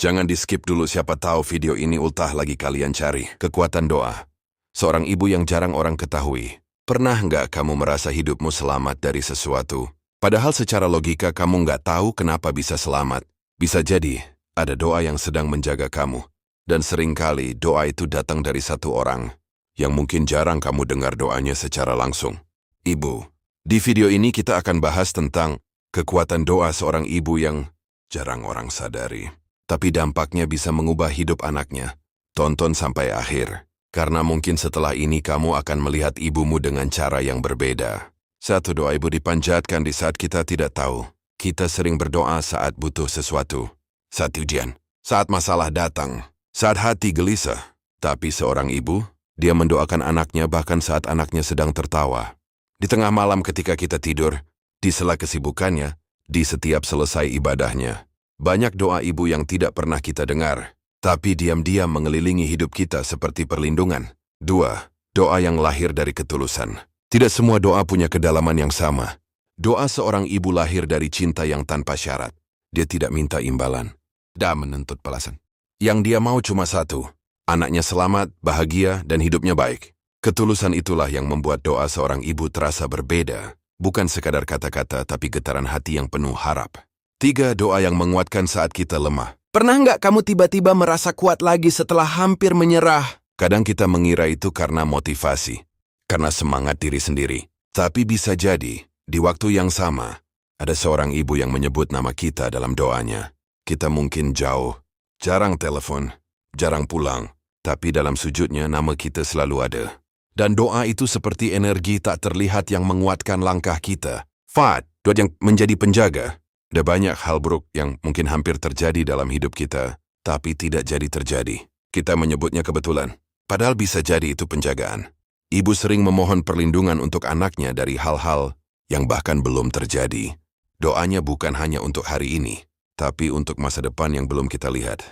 Jangan di-skip dulu, siapa tahu video ini ultah lagi kalian cari. Kekuatan doa. Seorang ibu yang jarang orang ketahui. Pernah nggak kamu merasa hidupmu selamat dari sesuatu? Padahal secara logika kamu nggak tahu kenapa bisa selamat. Bisa jadi, ada doa yang sedang menjaga kamu. Dan seringkali doa itu datang dari satu orang, yang mungkin jarang kamu dengar doanya secara langsung. Ibu. Di video ini kita akan bahas tentang kekuatan doa seorang ibu yang jarang orang sadari. Tapi dampaknya bisa mengubah hidup anaknya. Tonton sampai akhir. Karena mungkin setelah ini kamu akan melihat ibumu dengan cara yang berbeda. Satu, doa ibu dipanjatkan di saat kita tidak tahu. Kita sering berdoa saat butuh sesuatu. Saat ujian. Saat masalah datang. Saat hati gelisah. Tapi seorang ibu, dia mendoakan anaknya bahkan saat anaknya sedang tertawa. Di tengah malam ketika kita tidur, di sela kesibukannya, di setiap selesai ibadahnya. Banyak doa ibu yang tidak pernah kita dengar, tapi diam-diam mengelilingi hidup kita seperti perlindungan. 2. Doa yang lahir dari ketulusan. Tidak semua doa punya kedalaman yang sama. Doa seorang ibu lahir dari cinta yang tanpa syarat. Dia tidak minta imbalan, dan menuntut balasan. Yang dia mau cuma satu, anaknya selamat, bahagia, dan hidupnya baik. Ketulusan itulah yang membuat doa seorang ibu terasa berbeda. Bukan sekadar kata-kata, tapi getaran hati yang penuh harap. 3. Doa yang menguatkan saat kita lemah. Pernah nggak kamu tiba-tiba merasa kuat lagi setelah hampir menyerah? Kadang kita mengira itu karena motivasi, karena semangat diri sendiri. Tapi bisa jadi, di waktu yang sama, ada seorang ibu yang menyebut nama kita dalam doanya. Kita mungkin jauh, jarang telepon, jarang pulang, tapi dalam sujudnya nama kita selalu ada. Dan doa itu seperti energi tak terlihat yang menguatkan langkah kita. 4. Doa yang menjadi penjaga. Ada banyak hal buruk yang mungkin hampir terjadi dalam hidup kita, tapi tidak jadi terjadi. Kita menyebutnya kebetulan, padahal bisa jadi itu penjagaan. Ibu sering memohon perlindungan untuk anaknya dari hal-hal yang bahkan belum terjadi. Doanya bukan hanya untuk hari ini, tapi untuk masa depan yang belum kita lihat.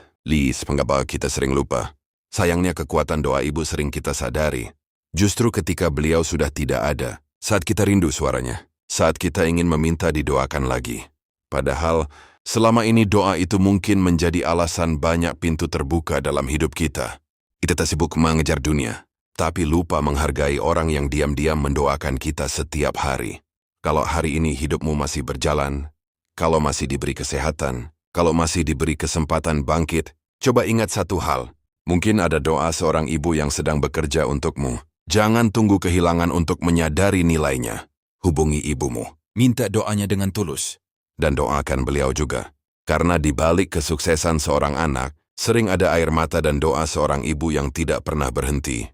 Mengapa kita sering lupa? Sayangnya kekuatan doa ibu sering kita sadari. Justru ketika beliau sudah tidak ada, saat kita rindu suaranya, saat kita ingin meminta didoakan lagi. Padahal, selama ini doa itu mungkin menjadi alasan banyak pintu terbuka dalam hidup kita. Kita tak sibuk mengejar dunia, tapi lupa menghargai orang yang diam-diam mendoakan kita setiap hari. Kalau hari ini hidupmu masih berjalan, kalau masih diberi kesehatan, kalau masih diberi kesempatan bangkit, coba ingat satu hal. Mungkin ada doa seorang ibu yang sedang bekerja untukmu. Jangan tunggu kehilangan untuk menyadari nilainya. Hubungi ibumu, minta doanya dengan tulus. Dan doakan beliau juga. Karena di balik kesuksesan seorang anak, sering ada air mata dan doa seorang ibu yang tidak pernah berhenti.